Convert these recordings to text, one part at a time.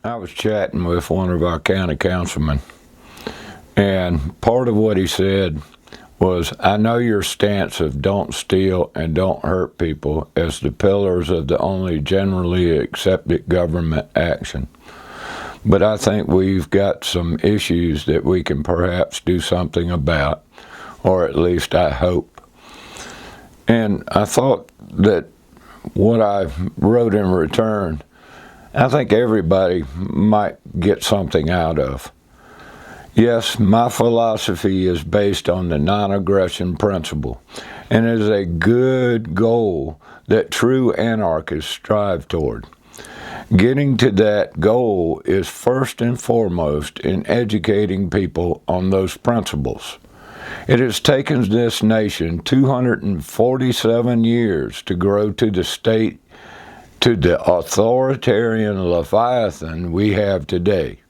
I was chatting with one of our county councilmen, and part of what he said was, I know your stance of don't steal and don't hurt people as the pillars of the only generally accepted government action. But I think we've got some issues that we can perhaps do something about, or at least I hope. And I thought that what I wrote in return, I think everybody might get something out of. Yes, my philosophy is based on the non-aggression principle, and is a good goal that true anarchists strive toward. Getting to that goal is first and foremost in educating people on those principles. It has taken this nation 247 years to grow to the state, to the authoritarian Leviathan we have today.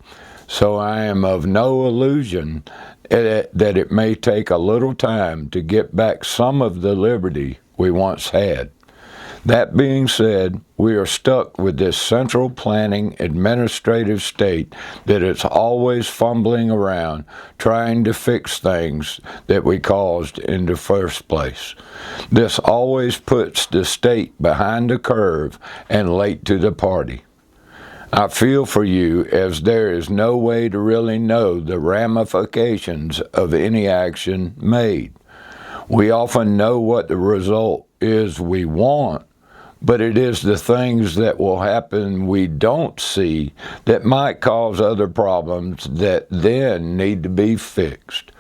So I am of no illusion that it may take a little time to get back some of the liberty we once had. That being said, we are stuck with this central planning administrative state that is always fumbling around trying to fix things that we caused in the first place. This always puts the state behind the curve and late to the party. I feel for you, as there is no way to really know the ramifications of any action made. We often know what the result is we want, but it is the things that will happen we don't see that might cause other problems that then need to be fixed.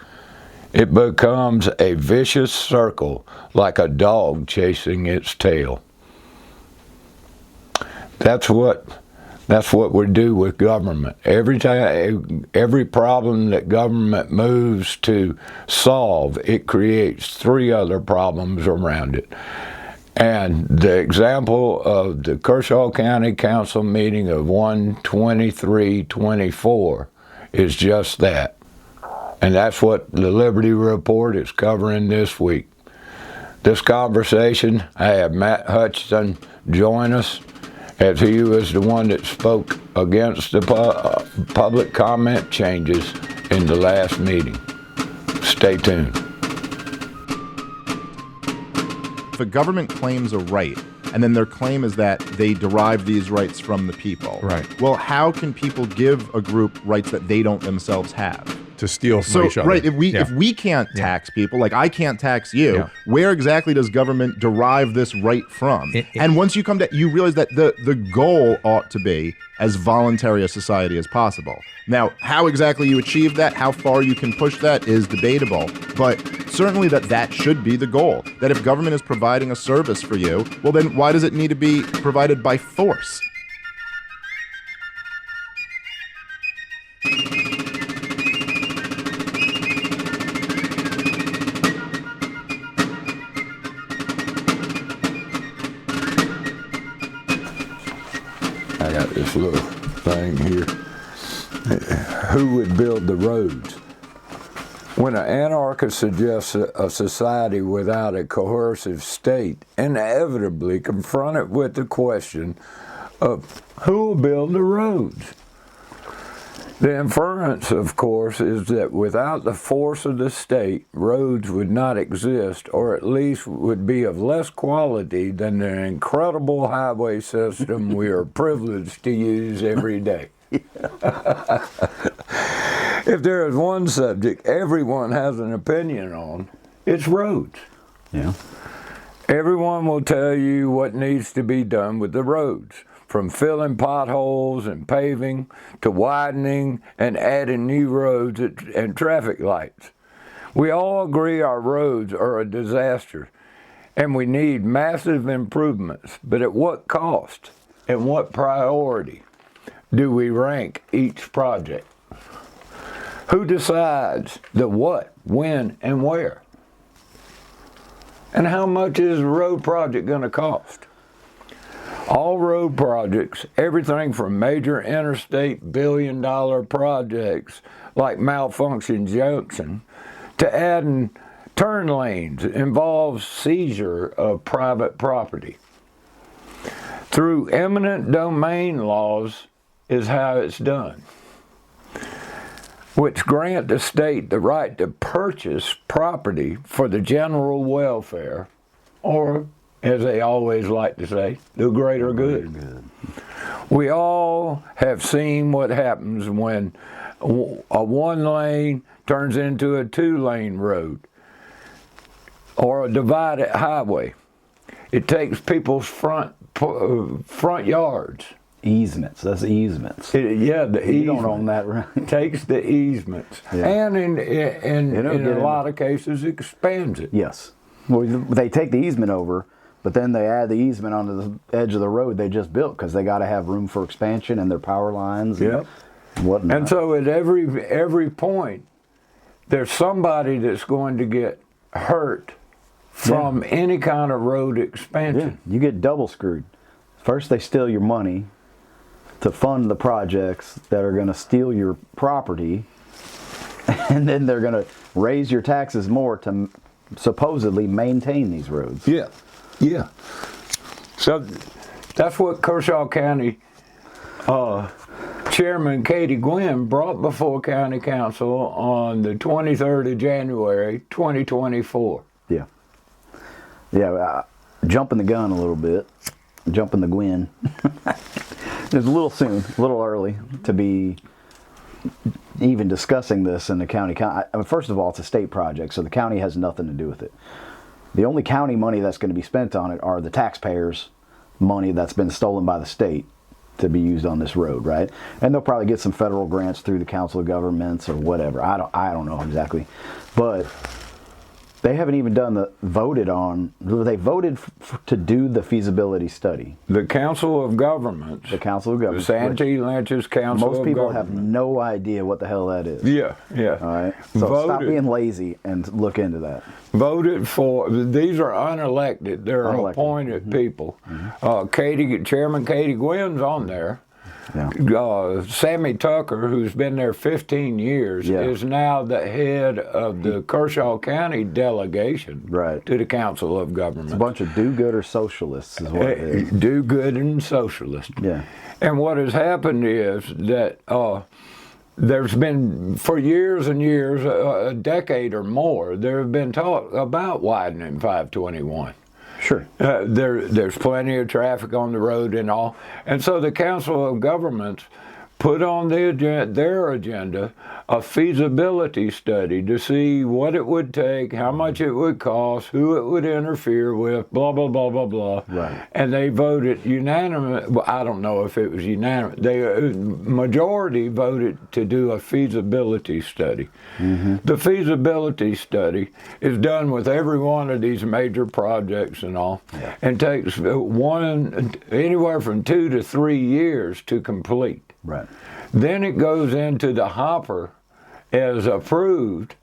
It becomes a vicious circle, like a dog chasing its tail. That's what we do with government. Every problem that government moves to solve, it creates three other problems around it. And the example of the Kershaw County Council meeting of 1/23/24 is just that. And that's what the Liberty Report is covering this week. This conversation, I have Matt Hutchinson join us, as he was the one that spoke against the public comment changes in the last meeting. Stay tuned. If a government claims a right, and then their claim is that they derive these rights from the people, right? Well, how can people give a group rights that they don't themselves have? To steal from each other. Right, if we can't tax people, like I can't tax you, where exactly does government derive this right from? And once you come to, you realize that the goal ought to be as voluntary a society as possible. Now, how exactly you achieve that, how far you can push that is debatable, but certainly that should be the goal. That if government is providing a service for you, well then why does it need to be provided by force? I got this little thing here. Who would build the roads? When an anarchist suggests a society without a coercive state, inevitably confronted with the question of who will build the roads? The inference, of course, is that without the force of the state, roads would not exist, or at least would be of less quality than the incredible highway system we are privileged to use every day. If there is one subject everyone has an opinion on, it's roads. Yeah. Everyone will tell you what needs to be done with the roads, from filling potholes and paving to widening and adding new roads and traffic lights. We all agree our roads are a disaster and we need massive improvements, but at what cost and what priority do we rank each project? Who decides the what, when, and where? And how much is a road project going to cost? All road projects, everything from major interstate billion-dollar projects like Malfunction Junction to adding turn lanes, involves seizure of private property. Through eminent domain laws, is how it's done, which grant the state the right to purchase property for the general welfare, or, as they always like to say, the greater good. We all have seen what happens when a one lane turns into a 2-lane road or a divided highway. It takes people's front yards. Easements. That's easements. The easement. You don't own that, right? Takes the easements, and in a lot of cases expands it. Yes. Well, they take the easement over, but then they add the easement onto the edge of the road they just built because they got to have room for expansion and their power lines and whatnot. And so at every point, there's somebody that's going to get hurt from any kind of road expansion. You get double screwed. First, they steal your money to fund the projects that are going to steal your property, and then they're going to raise your taxes more to supposedly maintain these roads. Yeah. So that's what Kershaw County Chairman Katie Guinn brought before County Council on the 23rd of January, 2024. Jumping the gun a little bit, jumping the Guinn. It's a little soon, a little early to be even discussing this in the county. I mean, first of all, it's a state project, so the county has nothing to do with it. The only county money that's going to be spent on it are the taxpayers' money that's been stolen by the state to be used on this road, right? And they'll probably get some federal grants through the Council of Governments or whatever. I don't know exactly, but they haven't even voted to do the feasibility study. The Council of Governments. The Council of Governments. Santee Lynch's Council of Governments. Most people have no idea what the hell that is. Yeah. All right. So stop being lazy and look into that. Voted for. These are unelected. They're appointed people. Chairman Katie Gwynn's on there. Yeah. Sammy Tucker, who's been there 15 years, is now the head of the Kershaw County delegation to the Council of Governments. It's a bunch of do-gooder socialists is what it is. Do-good and socialist. Yeah. And what has happened is that there's been, for years and years, a decade or more, there have been talk about widening 521. Sure. There's plenty of traffic on the road and all. And so the Council of Governments put on their agenda a feasibility study to see what it would take, how much it would cost, who it would interfere with, blah, blah, blah, blah, blah. Right. And they voted unanimous. Well, I don't know if it was unanimous. Majority voted to do a feasibility study. Mm-hmm. The feasibility study is done with every one of these major projects and all, and takes anywhere from 2 to 3 years to complete. Right. Then it goes into the hopper as approved,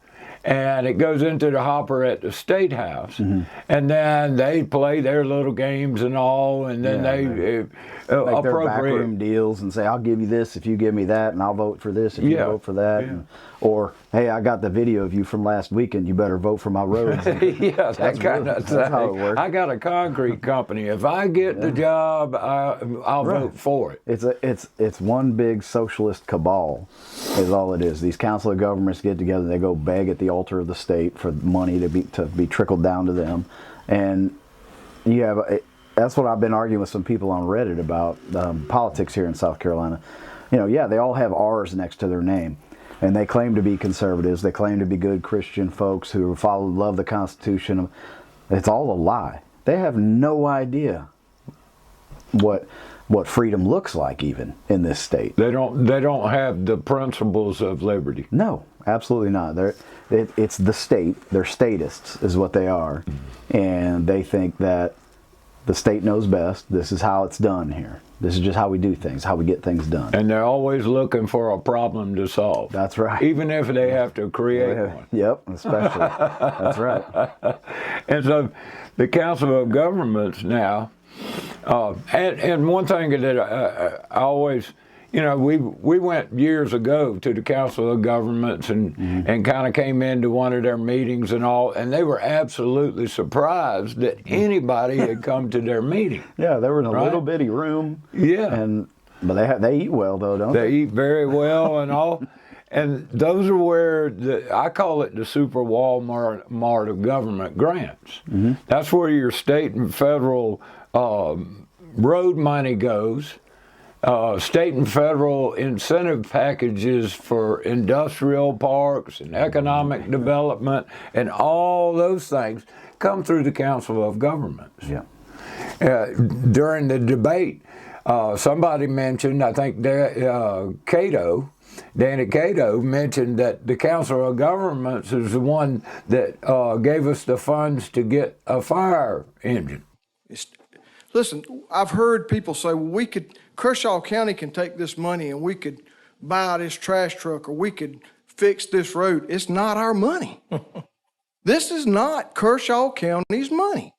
and it goes into the hopper at the State House, and then they play their little games and all, and then they make their backroom deals and say, I'll give you this if you give me that, and I'll vote for this if you vote for that. Yeah. Or, hey, I got the video of you from last weekend, you better vote for my roads. That's kind of thing. That's how it works. I got a concrete company. If I get the job, I'll vote for it. It's one big socialist cabal is all it is. These council of governments get together, they go beg at the altar of the state for money to be trickled down to them. And you have that's what I've been arguing with some people on Reddit about politics here in South Carolina. They all have R's next to their name. And they claim to be conservatives. They claim to be good Christian folks who love the Constitution. It's all a lie. They have no idea what freedom looks like, even in this state. They don't have the principles of liberty. No, absolutely not. It's the state. They're statists, is what they are, and they think that the state knows best. This is how it's done here. This is just how we do things, how we get things done. And they're always looking for a problem to solve. That's right. Even if they have to create one. Yep, especially. That's right. And so the Council of Governments now, and one thing that I always, we went years ago to the Council of Governments and kind of came into one of their meetings and all, and they were absolutely surprised that anybody had come to their meeting. Yeah, they were in a little bitty room. Yeah. And But they eat well, though, don't they? They eat very well and all. And those are where I call it the super Walmart of government grants. Mm-hmm. That's where your state and federal road money goes. State and federal incentive packages for industrial parks and economic development and all those things come through the Council of Governments. Yeah. During the debate, somebody mentioned, I think Danny Cato mentioned that the Council of Governments is the one that gave us the funds to get a fire engine. Listen, I've heard people say, well, Kershaw County can take this money and we could buy this trash truck or we could fix this road. It's not our money. This is not Kershaw County's money.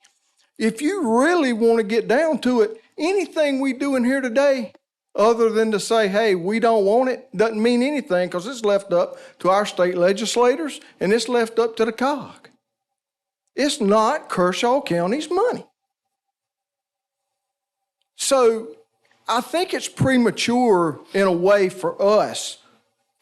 If you really want to get down to it, anything we do in here today, other than to say, hey, we don't want it, doesn't mean anything because it's left up to our state legislators and it's left up to the COG. It's not Kershaw County's money. So I think it's premature in a way for us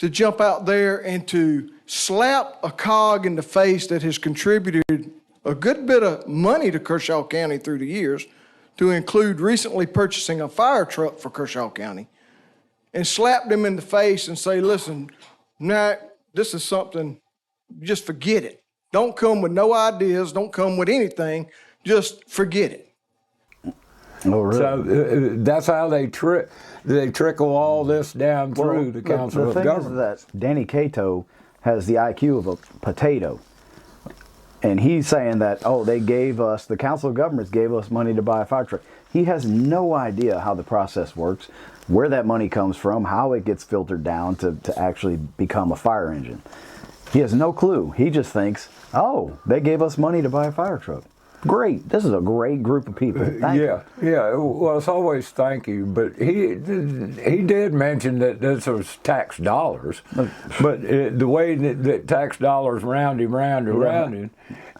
to jump out there and to slap a COG in the face that has contributed a good bit of money to Kershaw County through the years, to include recently purchasing a fire truck for Kershaw County, and slap them in the face and say, listen, nah, this is something, just forget it. Don't come with no ideas, don't come with anything, just forget it. Oh, really? So that's how they trickle all this down through the Council of Governments. The thing is that Danny Cato has the IQ of a potato. And he's saying that, the Council of Governments gave us money to buy a fire truck. He has no idea how the process works, where that money comes from, how it gets filtered down to actually become a fire engine. He has no clue. He just thinks, they gave us money to buy a fire truck. Great. This is a great group of people. Thank you. Yeah. Well, it's always thank you, but he did mention that this was tax dollars, but the way that tax dollars round and round,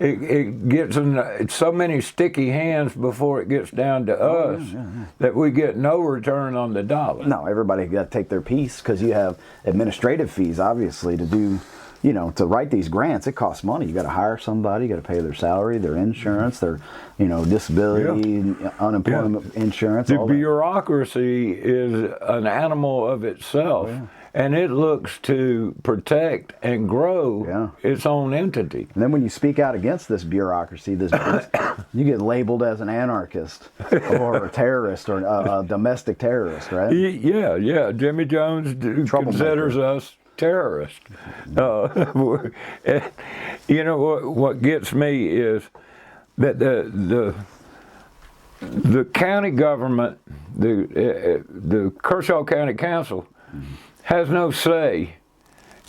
it gets in so many sticky hands before it gets down to us that we get no return on the dollar. No, everybody got to take their piece because you have administrative fees, obviously, to do. To write these grants, it costs money. You got to hire somebody, you got to pay their salary, their insurance, their, disability, unemployment insurance. The bureaucracy is an animal of itself, and it looks to protect and grow its own entity. And then when you speak out against this bureaucracy, you get labeled as an anarchist or a terrorist or a domestic terrorist, right? Yeah. Jimmy Jones considers us terrorist. What gets me is that the county government, the Kershaw County Council, has no say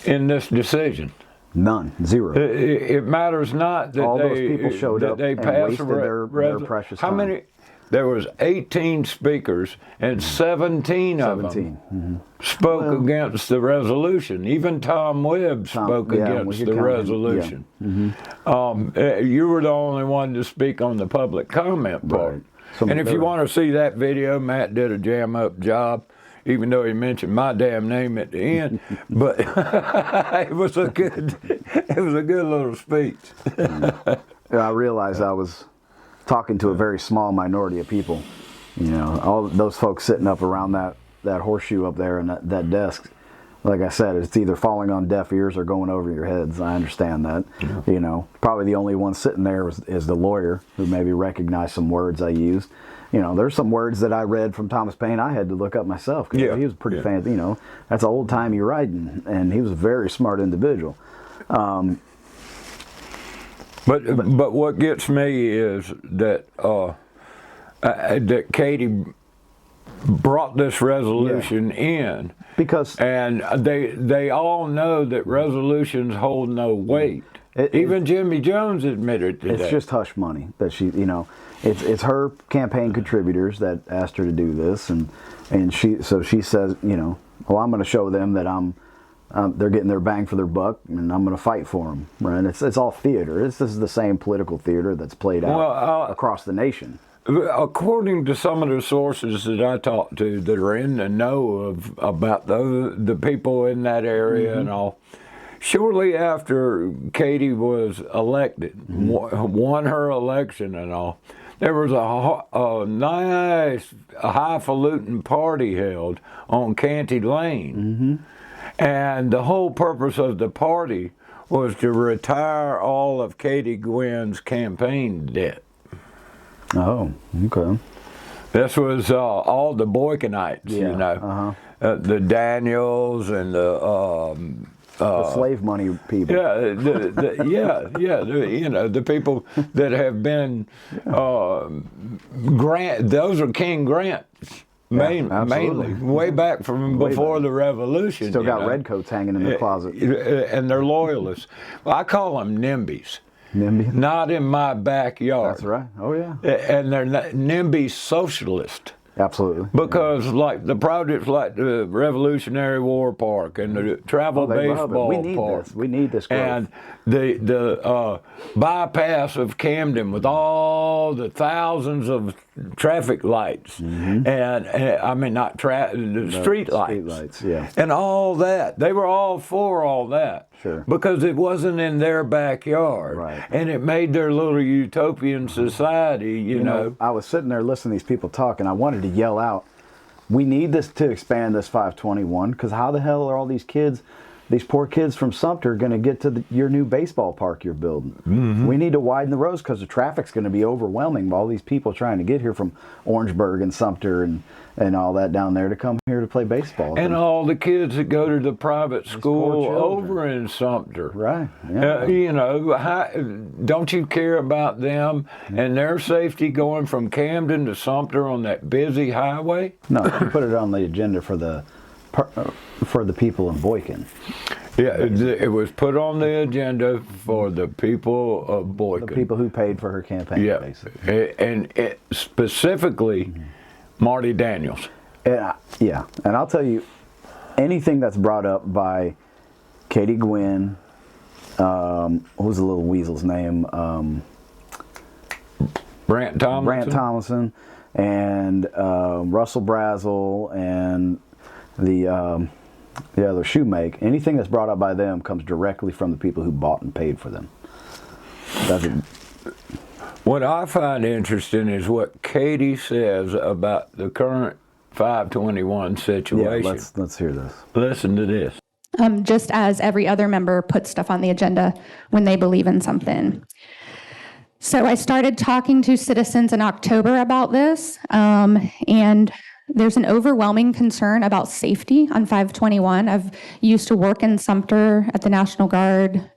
in this decision. None, zero. It matters not that those people showed up they and pass wasted their precious time. How many? There was 18 speakers, and 17 of them spoke against the resolution. Even Tom Webb spoke against the resolution. You were the only one to speak on the public comment part. Right. And if you want to see that video, Matt did a jam-up job, even though he mentioned my damn name at the end. But it was a good little speech. I realized I was talking to a very small minority of people. All those folks sitting up around that horseshoe up there and that desk. Like I said, it's either falling on deaf ears or going over your heads. I understand that. Probably the only one sitting there is the lawyer who maybe recognized some words I used. There's some words that I read from Thomas Paine I had to look up myself because he was pretty fancy. That's old-timey writing, and he was a very smart individual. But what gets me is that that Katie brought this resolution in and they all know that resolutions hold no weight. Even Jimmy Jones admitted to that. It's just hush money that she, it's her campaign contributors that asked her to do this, and she says, I'm going to show them that they're getting their bang for their buck, and I'm going to fight for them. Right? It's all theater. This is the same political theater that's played out across the nation. according to some of the sources that I talked to that are in the know about the people in that area and all, shortly after Katie was elected, won her election and all, there was a nice highfalutin party held on Canty Lane. And the whole purpose of the party was to retire all of Katie Gwinn's campaign debt. Oh, okay. This was all the Boykinites, you know, the Daniels and the slave money people. Yeah, you know, the people that have been Grant. Those are King Grants. Mainly, way back from before the Revolution. Still got redcoats hanging in the closet. And they're loyalists. Well, I call them NIMBYs. NIMBY? Not in my backyard. That's right. Oh, yeah. And they're NIMBY socialist. Absolutely. Because like the projects like the Revolutionary War Park and the travel baseball park. We need this growth. And the bypass of Camden with all the thousands of traffic lights and I mean not the street lights. Street lights, yeah. And all that. They were all for all that. Sure. Because it wasn't in their backyard. Right. And it made their little utopian society, you know. I was sitting there listening to these people talk, and I wanted to yell out, we need this to expand this 521, because how the hell are all these kids, these poor kids from Sumter, going to get to your new baseball park you're building? We need to widen the roads because the traffic's going to be overwhelming with all these people trying to get here from Orangeburg and Sumter and all that down there to come here to play baseball. And all the kids that go to the private school over in Sumter. Right. Yeah. You know, don't you care about them and their safety going from Camden to Sumter on that busy highway? No, you put it on the agenda for the people in Boykin. Yeah, it was put on the agenda for the people of Boykin. The people who paid for her campaign, basically. And specifically Marty Daniels. Yeah, and I'll tell you, anything that's brought up by Katie Gwinn, what was the little weasel's name? Brant Thomason, and Russell Brazel, and the other Shoemake. Anything that's brought up by them comes directly from the people who bought and paid for them. What I find interesting is what Katie says about the current 521 situation. Yeah, let's hear this. Listen to this. Just as every other member puts stuff on the agenda when they believe in something. So I started talking to citizens in October about this, and there's an overwhelming concern about safety on 521. I've used to work in Sumter at the National Guard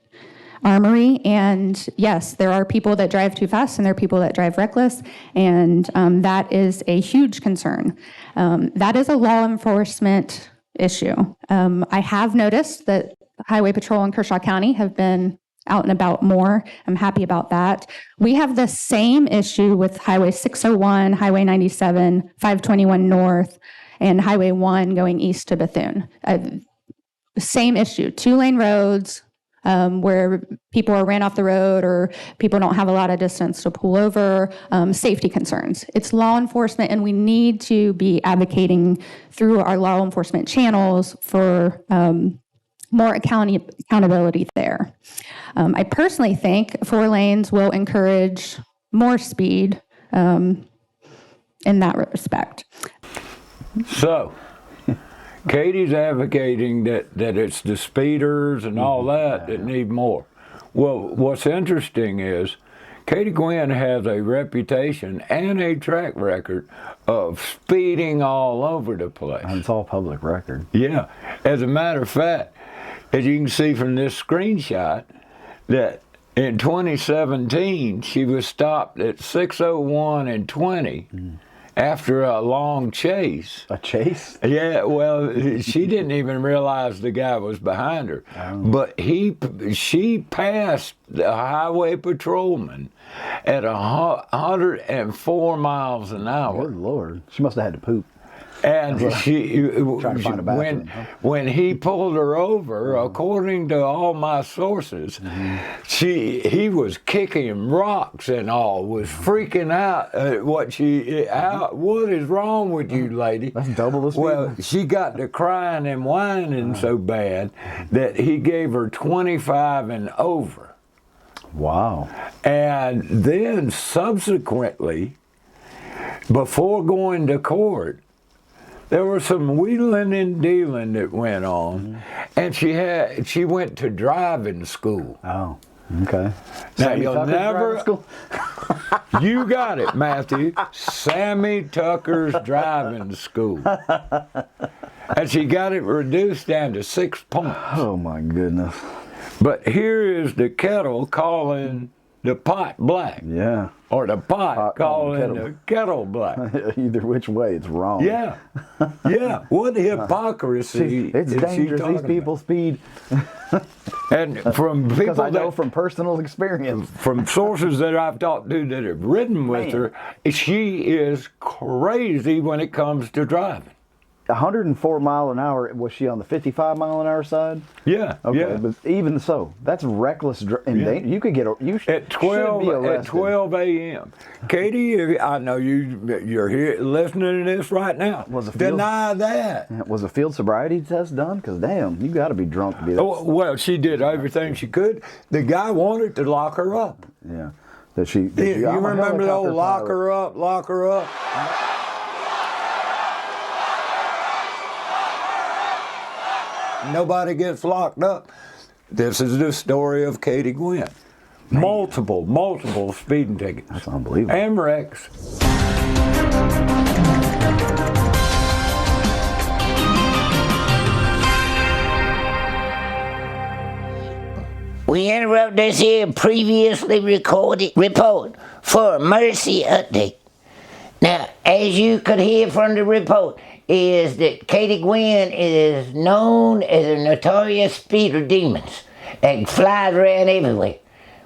Armory, and yes, there are people that drive too fast and there are people that drive reckless, and that is a huge concern. That is a law enforcement issue. I have noticed that Highway Patrol in Kershaw County have been out and about more. I'm happy about that. We have the same issue with Highway 601, Highway 97, 521 North, and Highway 1 going east to Bethune. Same issue, 2-lane roads, where people are ran off the road or people don't have a lot of distance to pull over, safety concerns. It's law enforcement, and we need to be advocating through our law enforcement channels for more accountability there. I personally think 4 lanes will encourage more speed in that respect. So, Katie's advocating that it's the speeders and all that need more. Well, what's interesting is Katie Gwinn has a reputation and a track record of speeding all over the place. And it's all public record. Yeah. As a matter of fact, as you can see from this screenshot, that in 2017, she was stopped at 6:01 and 20 after a long chase. A chase? Yeah, well, she didn't even realize the guy was behind her. But she passed the highway patrolman at 104 miles an hour. Good Lord. She must have had to poop. And Trying to find a bathroom, when he pulled her over, according to all my sources, he was kicking rocks and all, was freaking out at what is wrong with you, lady? That's double the speed. Well, she got to crying and whining so bad that he gave her 25 and over. Wow. And then subsequently, before going to court, there was some wheeling and dealing that went on, and she went to driving school. Oh, okay. Now Sammy you'll Tucker's never. driving school? You got it, Matthew. Sammy Tucker's driving school, and she got it reduced down to 6 points. Oh my goodness. But here is the kettle calling the pot black. Yeah. Or the pot calling kettle. the kettle black. Either which way, it's wrong. Yeah. Yeah. What hypocrisy It's is she dangerous. talking These people speed. And from Because people I know from personal experience. from sources that I've talked to that have ridden with her, she is crazy when it comes to driving. 104 mile an hour. Was she on the 55 mile an hour side? Yeah. Okay, Yeah. but even so, that's reckless. You could get you At 12 should be arrested. at 12 a.m. Katie, I know you're here listening to this right now. Deny that. Was a field sobriety test done? Because damn, you got to be drunk to be that. Oh, well, she did everything she could. The guy wanted to lock her up. Yeah, that you remember the old lock her up, lock her up? Nobody gets locked up. This is the story of Katie Guinn. Multiple speeding tickets. That's unbelievable. And wrecks. We interrupt this here previously recorded report for a Mercy update. Now, as you could hear from the report, is that Katie Guinn is known as a notorious speeder demons and flies around everywhere.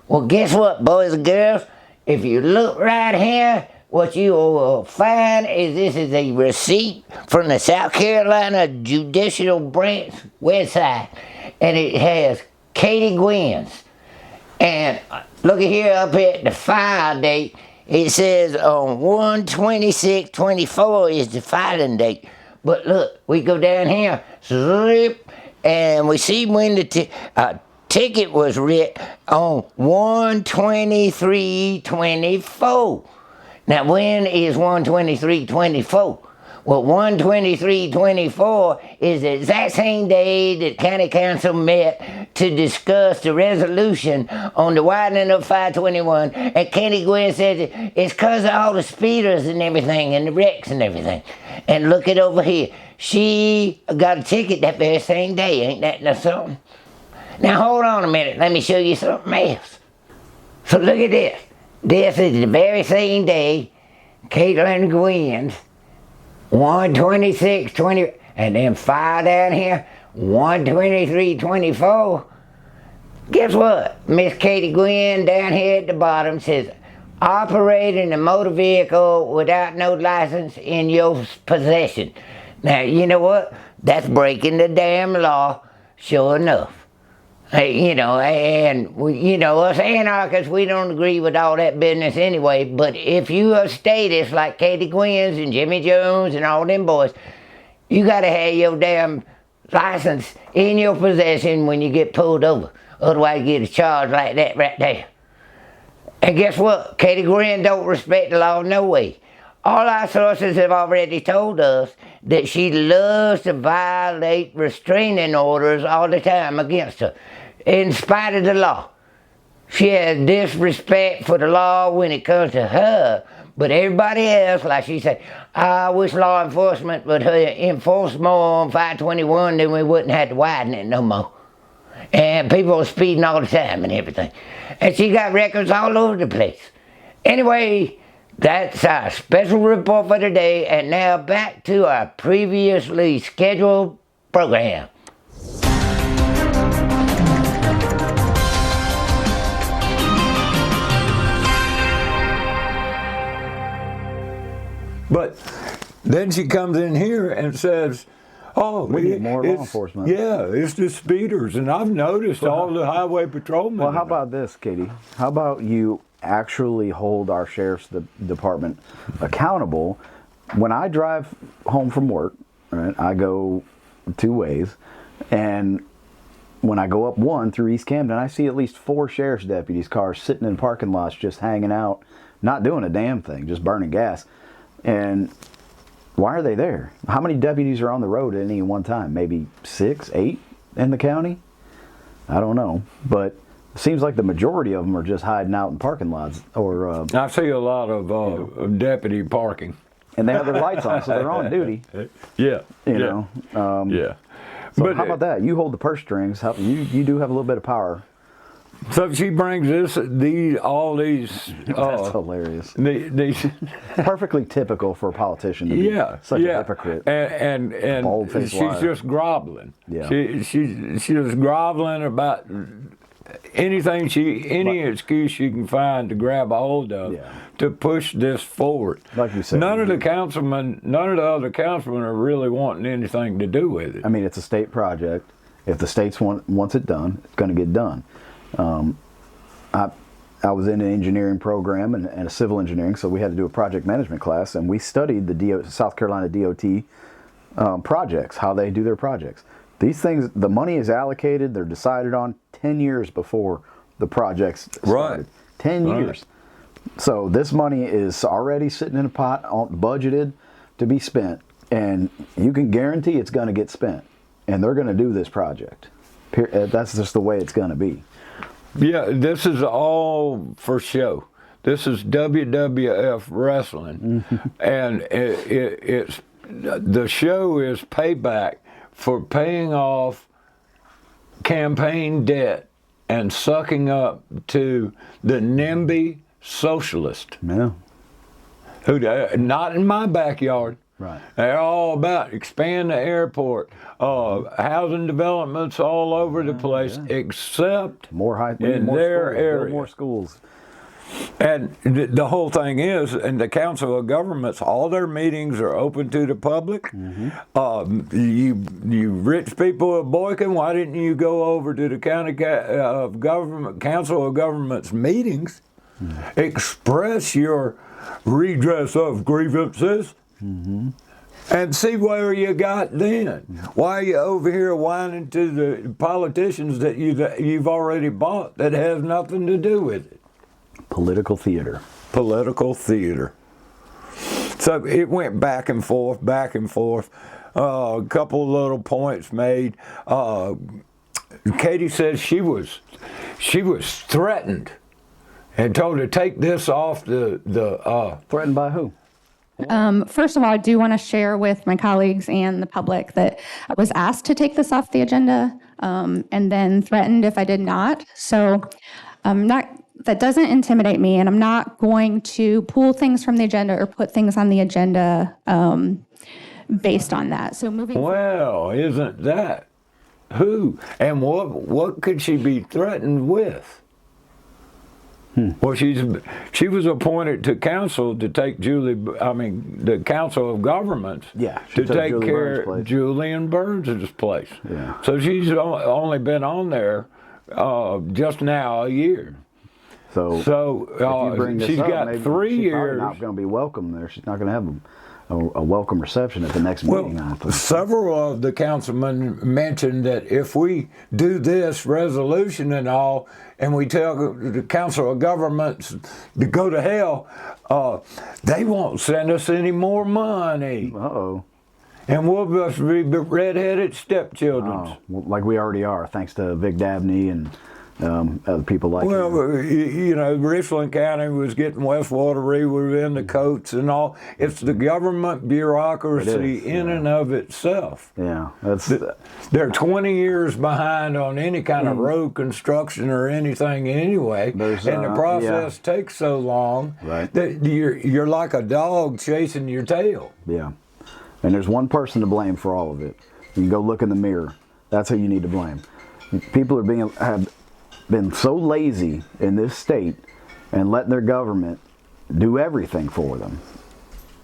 Well, guess what, boys and girls? If you look right here, what you will find is this is a receipt from the South Carolina Judicial Branch website, and it has Katie Guinn's. And look at here up at the file date. It says on 1/26/24 is the filing date. But look, we go down here, zip, and we see when the ticket was written on 1/23/24. Now, when is 1/23/24? Well, 1/23/24 is the exact same day that County Council met to discuss the resolution on the widening of 521, and Katie Guinn says it's because of all the speeders and everything, and the wrecks and everything. And look it over here. She got a ticket that very same day. Ain't that something? Now, hold on a minute. Let me show you something else. So look at this. This is the very same day Caitlin Guinn's 1/26/20, and then file down here 1/23/24. Guess what? Miss Katie Guinn down here at the bottom says operating a motor vehicle without no license in your possession. Now, you know what? That's breaking the damn law, sure enough. Hey, us anarchists, we don't agree with all that business anyway, but if you are status like Katie Guinn's and Jimmy Jones and all them boys, you gotta have your damn license in your possession when you get pulled over. Otherwise you get a charge like that right there. And guess what? Katie Guinn don't respect the law no way. All our sources have already told us that she loves to violate restraining orders all the time against her, in spite of the law. She has disrespect for the law when it comes to her, but everybody else, like she said, I wish law enforcement would enforce more on 521, then we wouldn't have to widen it no more. And people are speeding all the time and everything. And she got records all over the place. Anyway, that's our special report for today, and now back to our previously scheduled program. But Then she comes in here and says, "Oh, We need more law it's- enforcement." Yeah, it's the speeders, and I've noticed all the highway patrolmen. Well, how about this, Katie? How about you actually hold our sheriff's department accountable? When I drive home from work, right, I go 2 ways, and when I go up one through East Camden, I see at least 4 sheriff's deputies' cars sitting in parking lots just hanging out, not doing a damn thing, just burning gas. And why are they there? How many deputies are on the road at any one time? Maybe 6, 8 in the county? I don't know. But it seems like the majority of them are just hiding out in parking lots. Or I see a lot of deputy parking. and they have their lights on, so they're on duty. Yeah. You know. Yeah. So But how about that? You hold the purse strings. You do have a little bit of power. So she brings all these. That's hilarious. These. Perfectly typical for a politician to be such a hypocrite. And Bold-faced she's liar. just groveling. Yeah. She's just groveling about anything any excuse she can find to grab a hold of to push this forward. Like you said, none of the other councilmen are really wanting anything to do with it. I mean, it's a state project. If the states wants it done, it's going to get done. I was in an engineering program and a civil engineering, so we had to do a project management class, and we studied the South Carolina DOT projects, how they do their projects. These things, the money is allocated, they're decided on 10 years before the projects started. Right. 10 years. So this money is already sitting in a pot, budgeted to be spent, and you can guarantee it's going to get spent, and they're going to do this project. That's just the way it's going to be. Yeah, this is all for show. This is WWF wrestling, and it's the show is payback for paying off campaign debt and sucking up to the NIMBY socialist. Yeah. Who not in my backyard. Right. They're all about expand the airport, housing developments all over the place, except More in their area. More schools. And the whole thing is, in the Council of Governments, all their meetings are open to the public. You rich people of Boykin, why didn't you go over to the Council of Governments meetings, express your redress of grievances, and see where you got then? Why are you over here whining to the politicians that you've already bought that has nothing to do with it? Political theater. Political theater. So it went back and forth, back and forth. A couple of little points made. Katie says she was threatened and told to take this off the. Threatened by who? First of all, I do want to share with my colleagues and the public that I was asked to take this off the agenda and then threatened if I did not. So that doesn't intimidate me, and I'm not going to pull things from the agenda or put things on the agenda based on that. So moving Well, isn't that who? And what could she be threatened with? Well, she was appointed to council to take the Council of Governments to take care of Julian Burns' place. Yeah. So she's only been on there just now a year. So if you bring this she's up, got maybe 3 she's years. probably not going to be welcome there. She's not going to have a welcome reception at the next meeting. I think. Several of the councilmen mentioned that if we do this resolution and all, and we tell the Council of Governments to go to hell, they won't send us any more money. Uh-oh. And we'll just be redheaded stepchildren. Well, like we already are, thanks to Vic Dabney and other people like Well, him. Richland County was getting wastewater, we were in the coats and all. It's the government bureaucracy in and of itself. Yeah, They're 20 years behind on any kind of road construction or anything anyway, and the process takes so long that you're like a dog chasing your tail. Yeah, and there's one person to blame for all of it. You can go look in the mirror. That's who you need to blame. People have been so lazy in this state and letting their government do everything for them.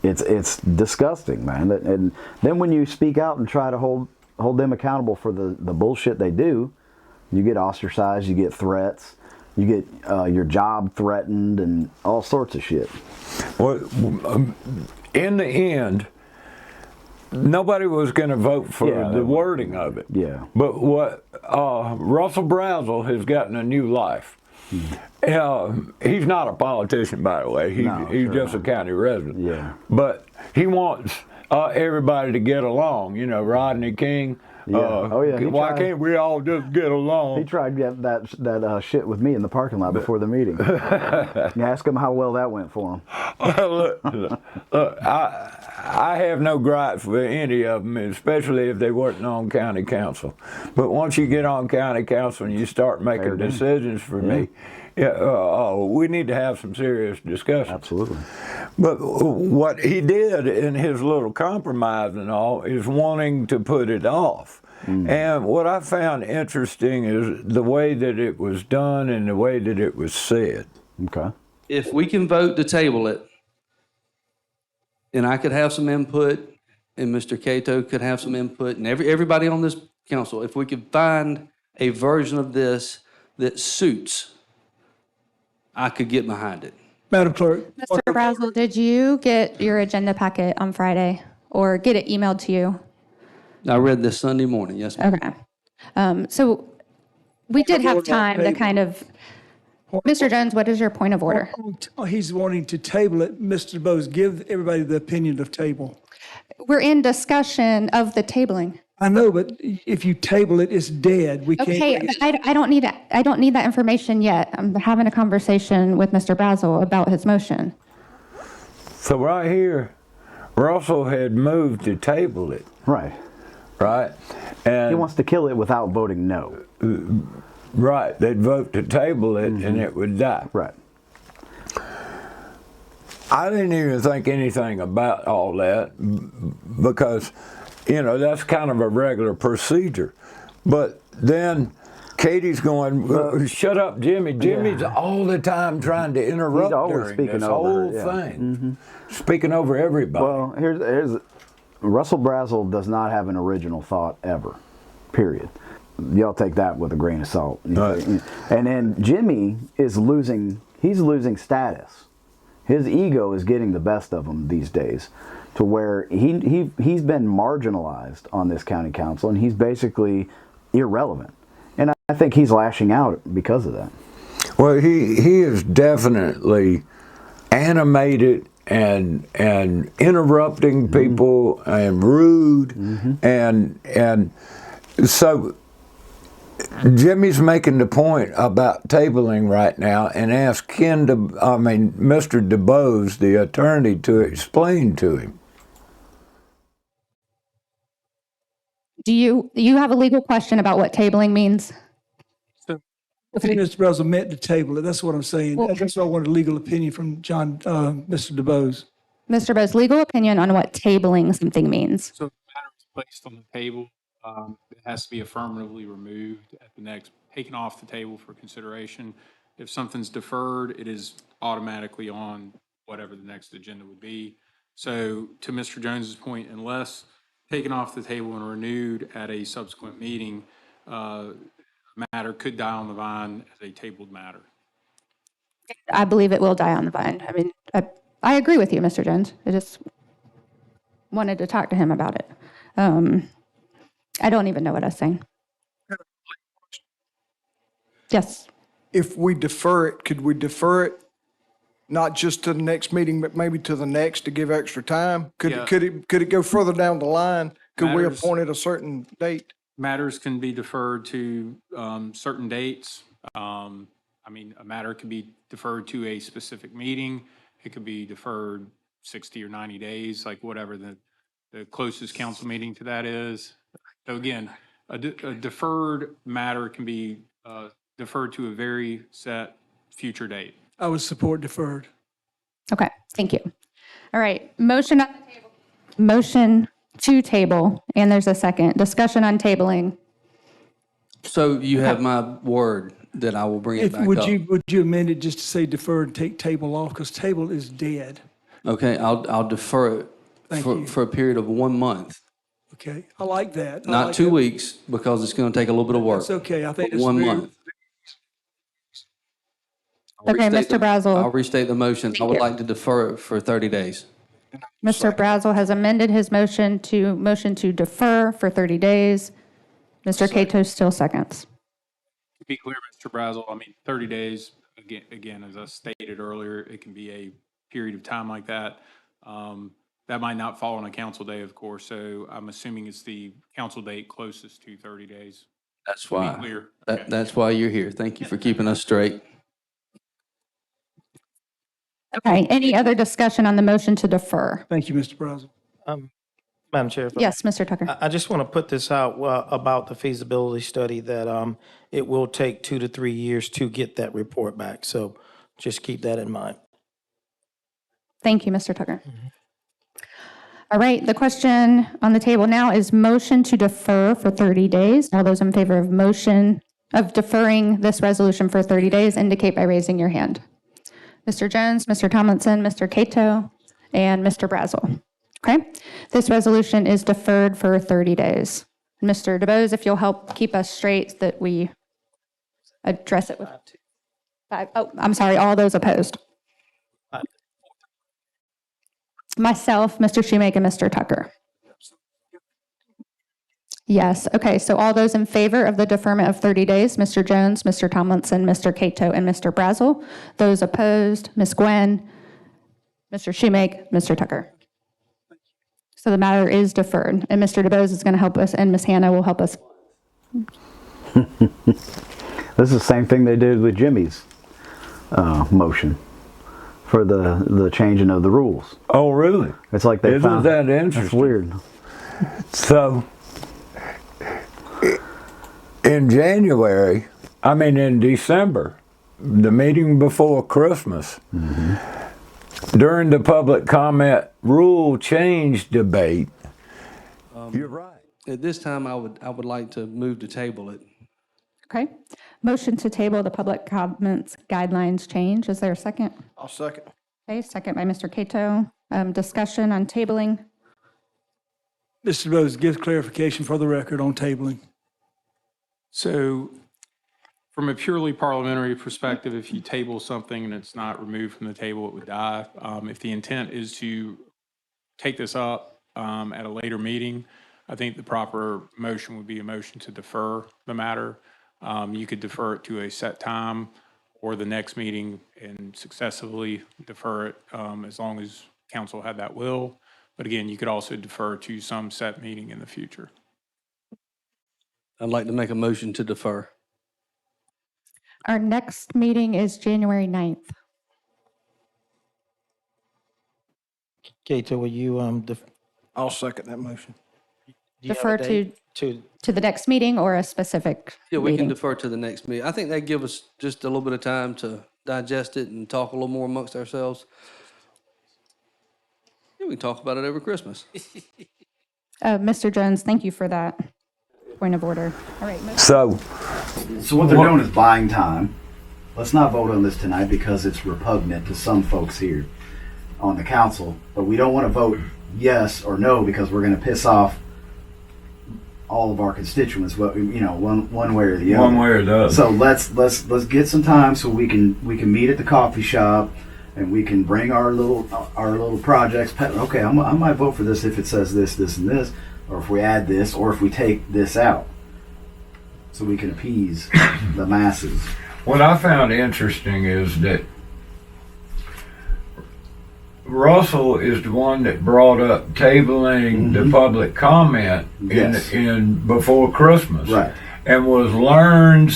It's disgusting, man. And then when you speak out and try to hold them accountable for the bullshit they do, you get ostracized, you get threats, you get your job threatened, and all sorts of shit. Well, in the end, nobody was going to vote for the wording of it. Yeah. But what Russell Brazel has gotten a new life. He's not a politician, by the way. He's just a county resident. Yeah. But he wants everybody to get along. You know, Rodney King. Yeah. Why can't we all just get along? He tried to get that shit with me in the parking lot before the meeting. You ask him how well that went for him. Look, I have no gripes with any of them, especially if they weren't on county council. But once you get on county council and you start making decisions for me, we need to have some serious discussion. Absolutely. But what he did in his little compromise and all is wanting to put it off. And what I found interesting is the way that it was done and the way that it was said. Okay. If we can vote to table it, and I could have some input, and Mr. Cato could have some input, and everybody on this council, if we could find a version of this that suits, I could get behind it. Madam Clerk. Mr. Brazel, did you get your agenda packet on Friday or get it emailed to you? I read this Sunday morning, yes, ma'am. Okay. So we did have time to kind of, Mr. Jones, what is your point of order? He's wanting to table it. Mr. Bose, give everybody the opinion of table. We're in discussion of the tabling. I know, but if you table it, it's dead. We Okay, can't. but I don't need that information yet. I'm having a conversation with Mr. Brazel about his motion. So right here, Russell had moved to table it, Right. right? And He wants to kill it without voting no. right, they'd vote to table it and it would die. Right. I didn't even think anything about all that because, that's kind of a regular procedure. But then Katie's going, shut up, Jimmy. Jimmy's all the time trying to interrupt He's always during speaking this over, whole yeah. thing. Speaking over everybody. Well, here's Russell Brazel does not have an original thought ever. Period. Y'all take that with a grain of salt. Right. And then Jimmy is losing status. His ego is getting the best of him these days, to where he's been marginalized on this county council, and he's basically irrelevant. And I think he's lashing out because of that. Well, he is definitely animated and interrupting people and rude, and so Jimmy's making the point about tabling right now and asked Mr. DeBose, the attorney, to explain to him. Do you have a legal question about what tabling means? I think Mr. Brazel meant to table it. That's what I'm saying. Well- That's why I wanted a legal opinion from Mr. DeBose. Mr. Bose, legal opinion on what tabling something means. So if the matter is placed on the table, it has to be affirmatively removed at the next, taken off the table for consideration. If something's deferred, it is automatically on whatever the next agenda would be. So to Mr. Jones's point, unless taken off the table and renewed at a subsequent meeting, matter could die on the vine as a tabled matter. I believe it will die on the vine. I mean, I agree with you, Mr. Jones. I just wanted to talk to him about it. I don't even know what I was saying. Yes. If we defer it, could we defer it not just to the next meeting, but maybe to the next to give extra time? Could Yeah. it go further down the line? Could we Matters- appoint at a certain date? Matters can be deferred to certain dates. A matter could be deferred to a specific meeting. It could be deferred 60 or 90 days, like whatever the closest council meeting to that is. So again, a deferred matter can be deferred to a very set future date. I would support deferred. Okay, thank you. All right, motion on the table. Motion to table, and there's a second. Discussion on tabling. So you have my word that I will bring it back up. Would you amend it just to say deferred and take table off, because table is dead. Okay, I'll defer it Thank you. for a period of 1 month. Okay, I like that. I Not like 2 that. weeks, because it's gonna take a little bit of work. That's okay. I think But it's 1 very- month. Okay, Mr. Brazel. I'll restate the motion. I would you. like to defer it for 30 days. Mr. Brazel has amended his motion to defer for 30 days. Mr. Cato still seconds. To be clear, Mr. Brazel, I mean, 30 days, again, as I stated earlier, it can be a period of time like that. That might not fall on a council day, of course, so I'm assuming it's the council date closest to 30 days. That's To be why. clear. That's why you're here. Thank you for keeping us straight. Okay, any other discussion on the motion to defer? Thank you, Mr. Brazel. Madam Chair. Yes, Mr. Tucker. I just want to put this out about the feasibility study that it will take 2 to 3 years to get that report back. So just keep that in mind. Thank you, Mr. Tucker. All right, the question on the table now is motion to defer for 30 days. All those in favor of motion of deferring this resolution for 30 days indicate by raising your hand. Mr. Jones, Mr. Tomlinson, Mr. Cato, and Mr. Brazel. Okay, this resolution is deferred for 30 days. Mr. DeBose, if you'll help keep us straight that we address it with 5. Oh, I'm sorry, all those opposed. Myself, Mr. Shoemaker, and Mr. Tucker. Yes, okay, so all those in favor of the deferment of 30 days, Mr. Jones, Mr. Tomlinson, Mr. Cato, and Mr. Brazel. Those opposed, Ms. Guinn, Mr. Shoemaker, Mr. Tucker. So the matter is deferred, and Mr. DeBose is going to help us, and Ms. Hannah will help us. This is the same thing they did with Jimmy's motion for the changing of the rules. Oh, really? It's like they Isn't found that That's interesting? weird. So, in December, the meeting before Christmas, during the public comment rule change debate, you're right. At this time, I would like to move to table it. Okay, motion to table the public comments guidelines change. Is there a second? I'll second. Okay, second by Mr. Cato. Discussion on tabling. Mr. DeBose, give clarification for the record on tabling. So from a purely parliamentary perspective, if you table something and it's not removed from the table, it would die. If the intent is to take this up at a later meeting, I think the proper motion would be a motion to defer the matter. You could defer it to a set time or the next meeting and successively defer it as long as council had that will. But again, you could also defer to some set meeting in the future. I'd like to make a motion to defer. Our next meeting is January 9th. Kato, will you I'll second that motion. do you have a Defer date to the next meeting or a specific Yeah, we can meeting? defer to the next meeting. I think that give us just a little bit of time to digest it and talk a little more amongst ourselves. Yeah, we can talk about it over Christmas. Mr. Jones, thank you for that point of order. All right. So, what they're doing is buying time. Let's not vote on this tonight because it's repugnant to some folks here on the council. But we don't want to vote yes or no because we're going to piss off all of our constituents. But one way or the other. one way or the other. So let's get some time so we can meet at the coffee shop and we can bring our little projects. Okay, I might vote for this if it says this, this, and this, or if we add this, or if we take this out, so we can appease the masses. what I found interesting is that Russell is the one that brought up tabling the public comment Yes. in before Christmas, Right. and was learned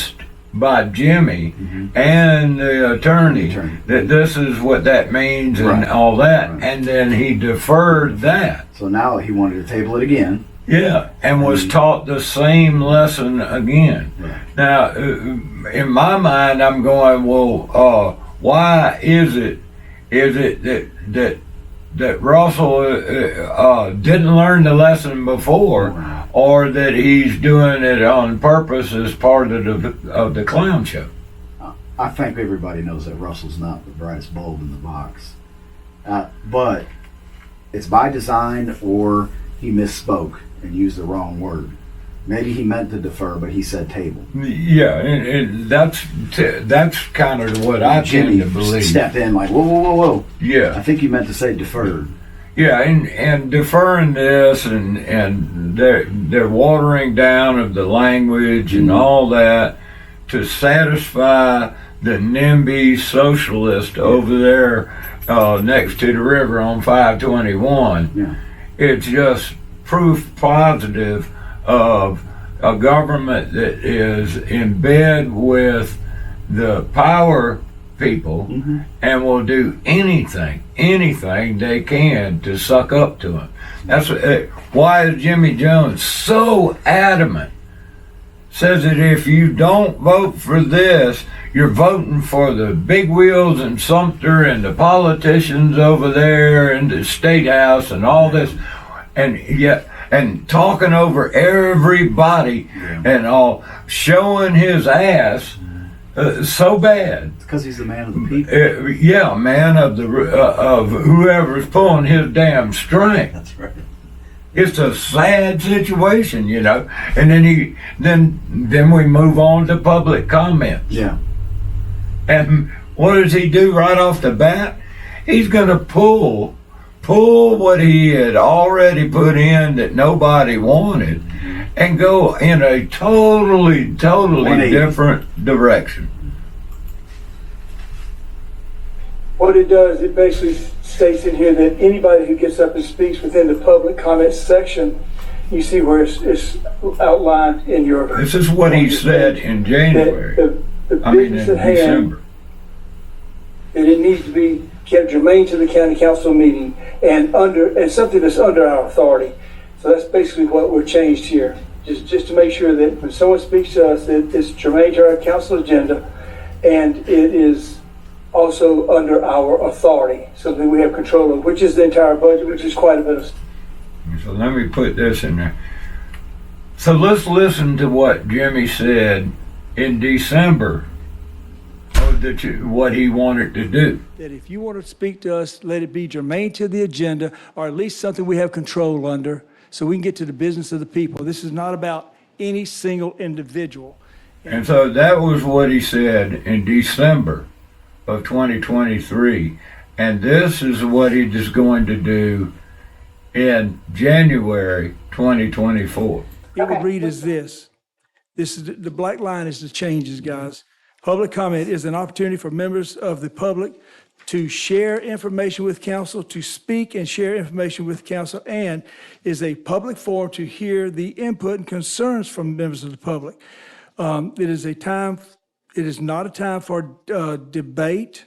by Jimmy and the attorney that this is what that means and Right. all that, Right. and then he deferred that. So now he wanted to table it again. Yeah, and was taught the same lesson again. Right. Now, in my mind, I'm going, well, why is it that Russell didn't learn the lesson before, or that he's doing it on purpose as part of the clown show? I think everybody knows that Russell's not the brightest bulb in the box. But it's by design, or he misspoke and used the wrong word. Maybe he meant to defer, but he said table. Yeah, and that's kind of what I Jimmy tend to believe. Step in like, whoa, whoa, whoa, whoa. Yeah. I think you meant to say deferred. Yeah, and deferring this, and they're watering down of the language and all that to satisfy the NIMBY socialist over there next to the river on 521. Yeah. It's just proof positive of a government that is in bed with the power people and will do anything they can to suck up to them. That's why is Jimmy Jones so adamant. Says that if you don't vote for this, you're voting for the big wheels in Sumter and the politicians over there in the State House and all this, and talking over everybody and all, showing his ass so bad. It's because he's the man of the people. Yeah, man of whoever's pulling his damn string. That's right. It's a sad situation, you know. And then we move on to public comments. Yeah. And what does he do right off the bat? He's going to pull what he had already put in that nobody wanted and go in a totally different direction. What it does, it basically states in here that anybody who gets up and speaks within the public comment section, you see where it's outlined in your... This is what he said in January. The business in at hand, December. that it needs to be kept germane to the county council meeting and something that's under our authority. So that's basically what we're changed here. Just to make sure that when someone speaks to us, that it's germane to our council agenda and it is also under our authority, something we have control of, which is the entire budget, which is quite a bit of. So let me put this in there. So let's listen to what Jimmy said in December, what he wanted to do. That if you want to speak to us, let it be germane to the agenda, or at least something we have control under, so we can get to the business of the people. This is not about any single individual. And so that was what he said in December of 2023. And this is what he is going to do in January 2024. It would read as this. This is the black line is the changes, guys. Public comment is an opportunity for members of the public to share information with council, to speak and share information with council, and is a public forum to hear the input and concerns from members of the public. It is not a time for debate,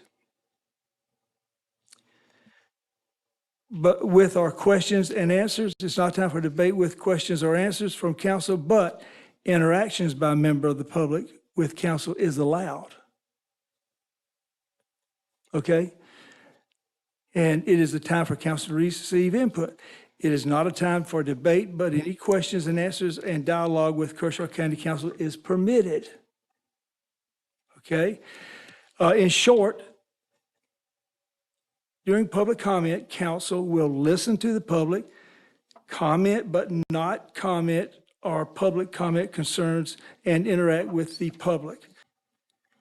but with our questions and answers. It's not time for debate with questions or answers from council, but interactions by a member of the public with council is allowed. Okay? And it is a time for council to receive input. It is not a time for debate, but any questions and answers and dialogue with Kershaw County Council is permitted. Okay? In short, during public comment, council will listen to the public, comment but not comment or public comment concerns, and interact with the public.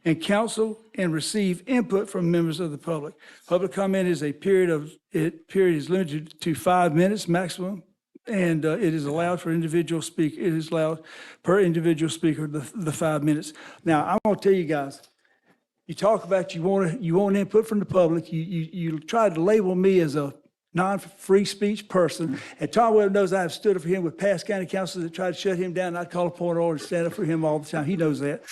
And council and receive input from members of the public. Public comment is a period is limited to 5 minutes maximum, and it is allowed for individual speaker. It is allowed per individual speaker the 5 minutes. Now I'm going to tell you guys. You talk about you want input from the public. You tried to label me as a non-free speech person, and Tom Webb knows I have stood up for him with past county councilors that tried to shut him down. I'd call a point of order and stand up for him all the time. He knows that.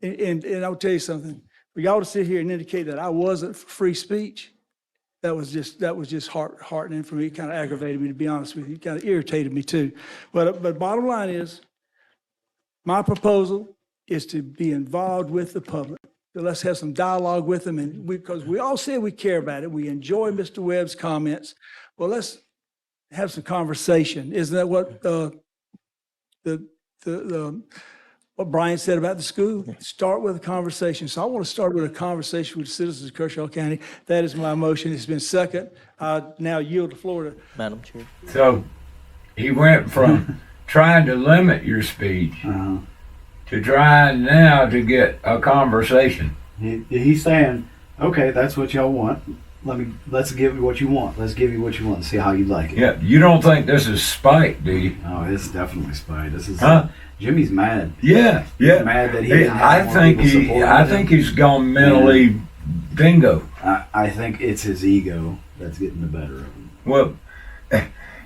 And I'll tell you something. For y'all to sit here and indicate that I wasn't for free speech, that was just heartening for me. It kind of aggravated me, to be honest with you. It kind of irritated me too. But bottom line is, my proposal is to be involved with the public. So let's have some dialogue with them, and because we all say we care about it, we enjoy Mr. Webb's comments. Well, let's have some conversation. Isn't that what the what Brian said about the school. Start with a conversation. So I want to start with a conversation with the citizens of Kershaw County. That is my motion. It's been second. I now yield the floor to Madam Chair. So he went from trying to limit your speech to trying now to get a conversation. He's saying, okay, that's what y'all want. Let's give you what you want. Let's give you what you want and see how you like it. Yeah, you don't think this is spite, do you? Oh, it's definitely spite. This is Huh? Jimmy's mad. Yeah. He's mad that he didn't have more people supporting I him. think he's gone mentally bingo. I think it's his ego that's getting the better of him. Well,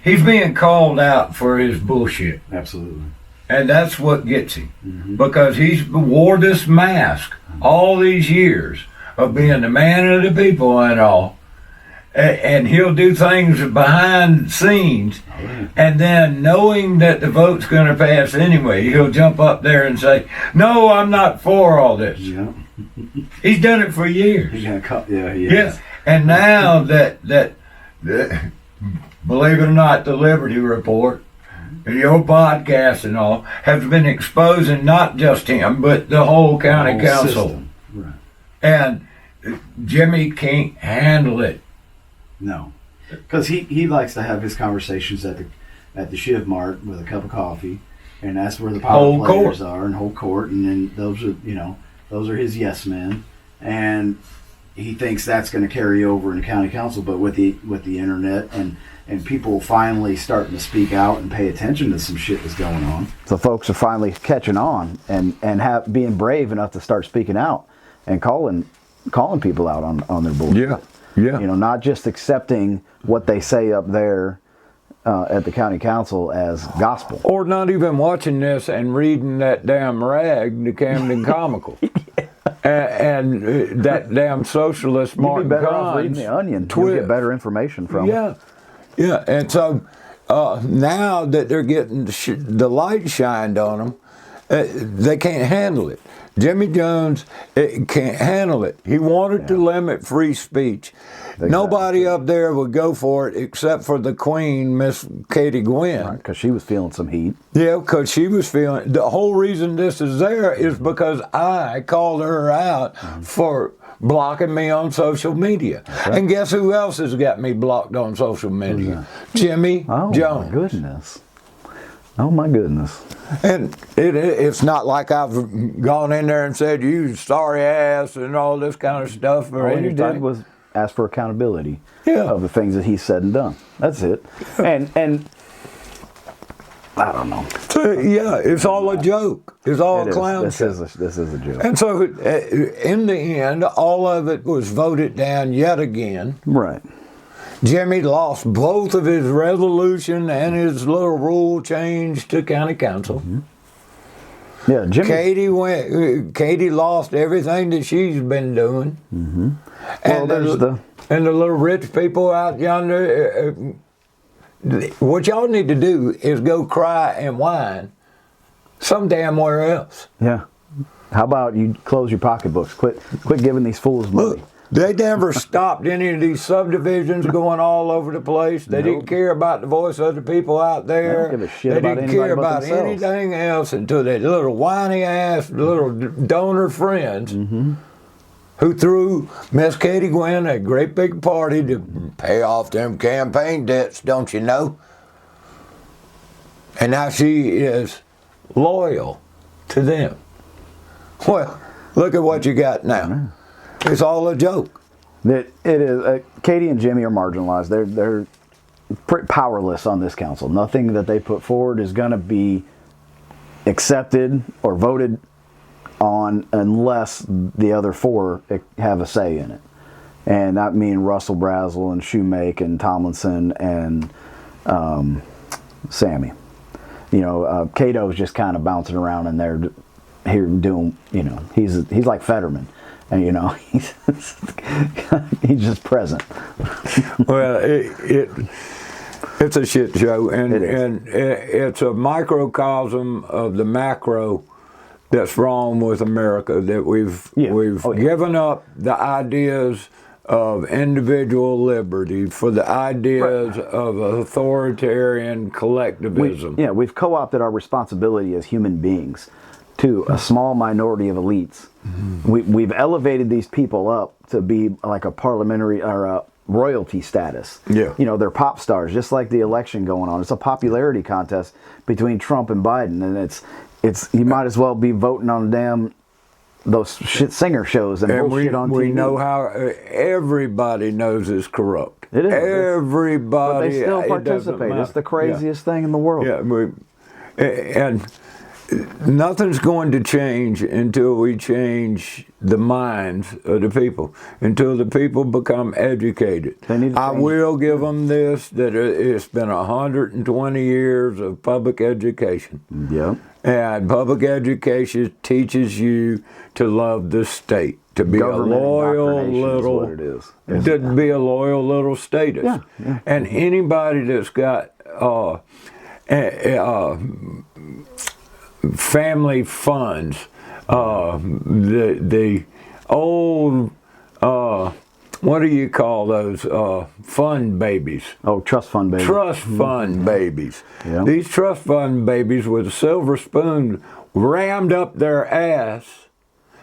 he's being called out for his bullshit. Absolutely. And that's what gets him. Because he's wore this mask all these years of being the man of the people and all. And he'll do things behind the scenes. And then knowing that the vote's going to pass anyway, he'll jump up there and say, no, I'm not for all this. Yeah. He's done it for years. He is. Yeah. And now that believe it or not, the Liberty Report, your podcast and all, has been exposing not just him, but the whole county whole council. system. Right. And Jimmy can't handle it. No. Because he likes to have his conversations at the Shiv Mart with a cup of coffee, and that's where the power Whole players court. are, and whole court, and then those are his yes men, and he thinks that's going to carry over in the county council. But with the internet and people finally starting to speak out and pay attention to some shit that's going on. So folks are finally catching on and being brave enough to start speaking out and calling people out on their bullshit. Yeah. Not just accepting what they say up there at the county council as gospel. Or not even watching this and reading that damn rag, the Camden Comical. and that damn socialist You'd Martin be better off Conn's reading the Onion. twist. You'll get better information from it. Yeah, and so now that they're getting the light shined on them, they can't handle it. Jimmy Jones can't handle it. He wanted to limit free speech. Exactly. Nobody up there would go for it except for the Queen, Miss Katie Guinn. Right, because she was feeling some heat. Yeah, because she was feeling. The whole reason this is there is because I called her out for blocking me on social media. Right. And guess who else has got me blocked on social media? Jimmy Jones. Oh, my goodness. Oh, my goodness. And it's not like I've gone in there and said, you sorry ass and all this kind of stuff or anything. All he did was ask for accountability of the things that he said and done. That's it. And I don't know. So, yeah, it's all a joke. It's all a clown show. This is a joke. And so in the end, all of it was voted down yet again. Right. Jimmy lost both of his resolution and his little rule change to county council. Yeah, Jimmy. Katie lost everything that she's been doing. And and the little rich people out yonder. What y'all need to do is go cry and whine some damn where else. Yeah. How about you close your pocketbooks? Quit giving these fools money. Look, they never stopped any of these subdivisions going all over the place. They didn't care about the voice of the people out there. They don't give a shit they about didn't anybody care but about themselves. anything else until their little whiny ass little donor friends who threw Miss Katie Guinn a great big party to pay off them campaign debts, don't you know? And now she is loyal to them. Well, look at what you got now. It's all a joke. It is. Katie and Jimmy are marginalized. They're pretty powerless on this council. Nothing that they put forward is going to be accepted or voted on unless the other four have a say in it. And that means Russell Brazel and Shoemake and Tomlinson and Sammy. Cato's just kind of bouncing around in there here doing, he's like Fetterman. And he's just present. Well, it's a shit show, and it's a microcosm of the macro that's wrong with America. That we've given up the ideas of individual liberty for the ideas of authoritarian collectivism. We've co-opted our responsibility as human beings to a small minority of elites. We've elevated these people up to be like a parliamentary or a royalty status. Yeah. You know, they're pop stars, just like the election going on. It's a popularity contest between Trump and Biden, and it's you might as well be voting on those singer shows and bullshit on TV. We know how everybody knows it's corrupt. It is. Everybody. But they still participate. It's the craziest thing in the world. Yeah, and nothing's going to change until we change the minds of the people, until the people become educated. I will give them this, that it's been 120 years of public education. Yeah. And public education teaches you to love the state, to be Government a loyal indoctrination is little, what it is. to be a loyal little statist. Yeah. And anybody that's got family funds, the old, what do you call those, fund babies? Oh, trust fund babies. Trust fund babies. Yeah. These trust fund babies with a silver spoon rammed up their ass,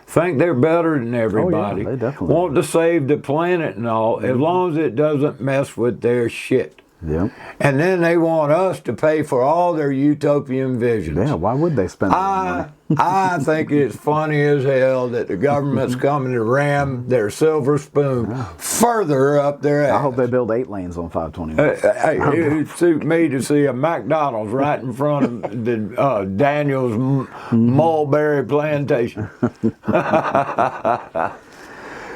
think they're better than everybody, they definitely want to save the planet and all, as long as it doesn't mess with their shit. Yeah. And then they want us to pay for all their utopian visions. Yeah, why would they spend that money? I think it's funny as hell that the government's coming to ram their silver spoon further up their ass. I hope they build 8 lanes on 521. Hey, it would suit me to see a McDonald's right in front of the Daniel's mulberry plantation.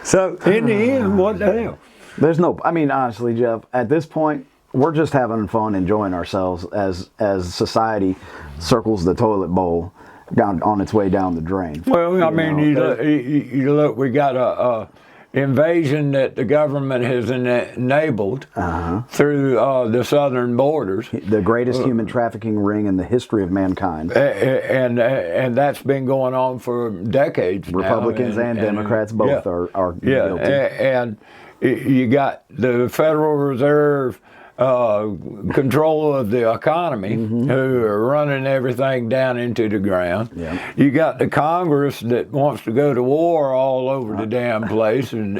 So in the end, what the hell? There's no, I mean, honestly, Jeff, at this point, we're just having fun, enjoying ourselves as society circles the toilet bowl down on its way down the drain. Well, I mean, you look, we got a invasion that the government has enabled through the southern borders. The greatest human trafficking ring in the history of mankind. And that's been going on for decades now. Republicans and Democrats both are guilty. And you got the Federal Reserve control of the economy, who are running everything down into the ground. Yeah. You got the Congress that wants to go to war all over the damn place, and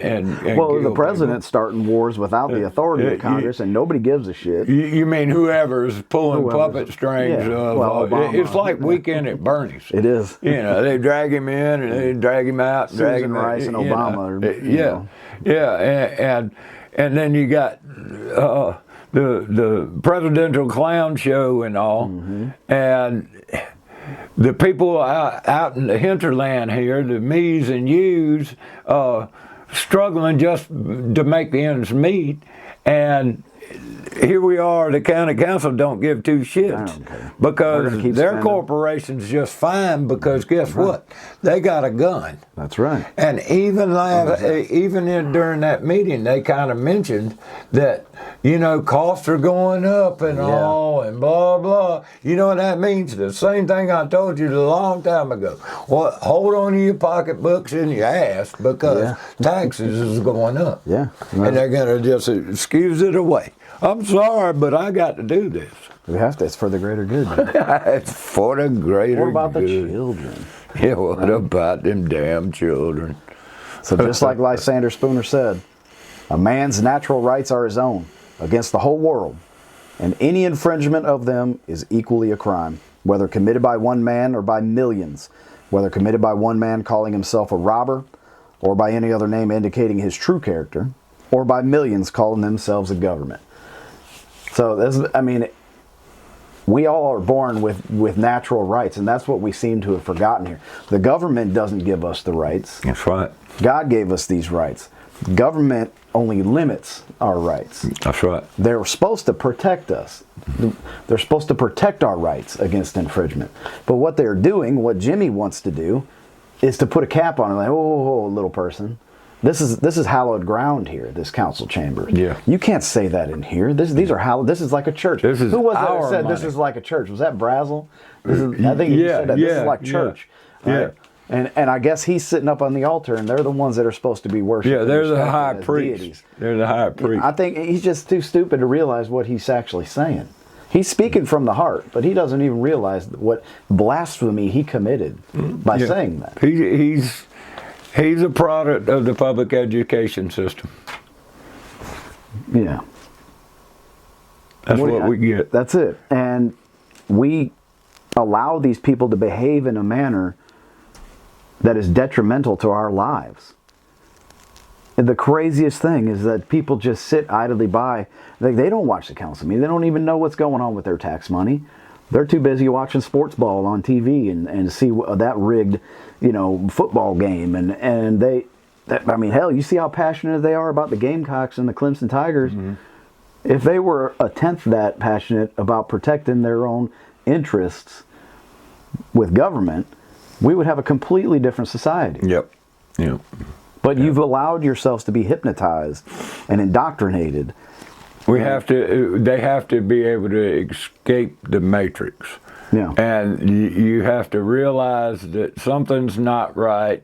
well, the president's starting wars without the authority of Congress, and nobody gives a shit. You mean whoever's pulling puppet strings? Obama. It's like Weekend at Bernie's. It is. You know, they drag him in and they drag him out. Susan Rice and Obama. And then you got the presidential clown show and all, and the people out in the hinterland here, the me's and you's, struggling just to make the ends meet, and here we are, the county council don't give two shits because their corporation's just fine, because guess what? They got a gun. That's right. And even during that meeting, they kind of mentioned that, you know, costs are going up and all and blah, blah. You know what that means? The same thing I told you a long time ago. Well, hold on to your pocketbooks and your ass, because taxes is going up. Yeah. And they're going to just excuse it away. I'm sorry, but I got to do this. We have to. It's for the greater good. It's for the greater good. What about the children? Yeah, what about them damn children? So just like Lysander Spooner said, a man's natural rights are his own against the whole world, and any infringement of them is equally a crime, whether committed by one man or by millions, whether committed by one man calling himself a robber, or by any other name indicating his true character, or by millions calling themselves a government. So this, I mean, we all are born with natural rights, and that's what we seem to have forgotten here. The government doesn't give us the rights. That's right. God gave us these rights. Government only limits our rights. That's right. They're supposed to protect us. They're supposed to protect our rights against infringement. But what they're doing, what Jimmy wants to do, is to put a cap on it. Like, oh, little person. This is hallowed ground here, this council chamber. Yeah. You can't say that in here. These are hallowed. This is like a church. This is Who was our that said money. this is like a church? Was that Brazel? I think he said that. This is like church. Yeah. And I guess he's sitting up on the altar, and they're the ones that are supposed to be worshipped. Yeah, they're the high priest. They're the high priest. I think he's just too stupid to realize what he's actually saying. He's speaking from the heart, but he doesn't even realize what blasphemy he committed by saying that. He's a product of the public education system. Yeah. That's what we get. That's it. And we allow these people to behave in a manner that is detrimental to our lives. And the craziest thing is that people just sit idly by. They don't watch the council meeting. They don't even know what's going on with their tax money. They're too busy watching sports ball on TV and see that rigged, football game. And hell, you see how passionate they are about the Gamecocks and the Clemson Tigers. Mm-hmm. If they were a tenth that passionate about protecting their own interests with government, we would have a completely different society. Yep. But you've allowed yourselves to be hypnotized and indoctrinated. They have to be able to escape the matrix. Yeah. And you have to realize that something's not right.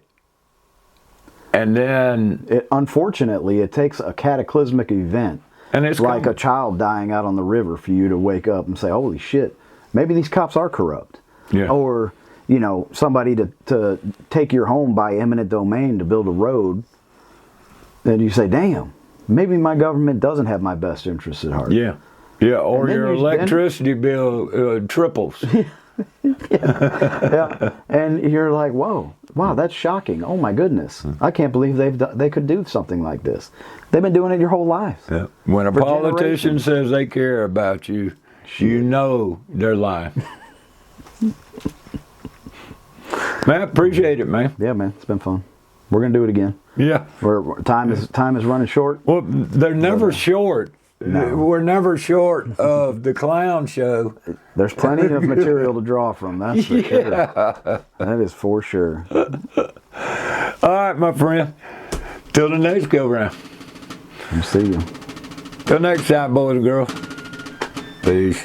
And then... Unfortunately, it takes a cataclysmic event. And it's like a child dying out on the river for you to wake up and say, holy shit, maybe these cops are corrupt. Yeah. Or... somebody to take your home by eminent domain to build a road, then you say, damn, maybe my government doesn't have my best interests at heart. Yeah. Or your electricity bill triples. Yeah. And you're like, wow, that's shocking. Oh my goodness. I can't believe they could do something like this. They've been doing it your whole life. Yeah. When a politician says they care about you, you know they're lying. Man, I appreciate it, man. Yeah, man, it's been fun. We're gonna do it again. Yeah. Time is running short. Well, they're never short. No. We're never short of the clown show. There's plenty of material to draw from. That's for sure. That is for sure. All right, my friend. Till the next go round. I'll see you. Till next time, boys and girls. Peace.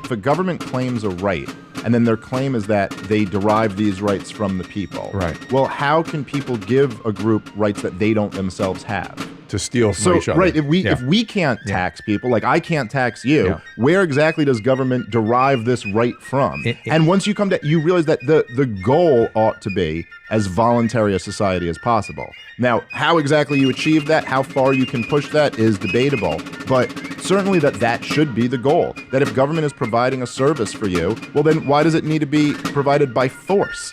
If a government claims a right, and then their claim is that they derive these rights from the people. Right. Well, how can people give a group rights that they don't themselves have? To steal from each other. Right, if we can't tax people, like I can't tax you, where exactly does government derive this right from? And once you come to, you realize that the goal ought to be as voluntary a society as possible. Now, how exactly you achieve that, how far you can push that is debatable, but certainly that should be the goal. That if government is providing a service for you, well then why does it need to be provided by force?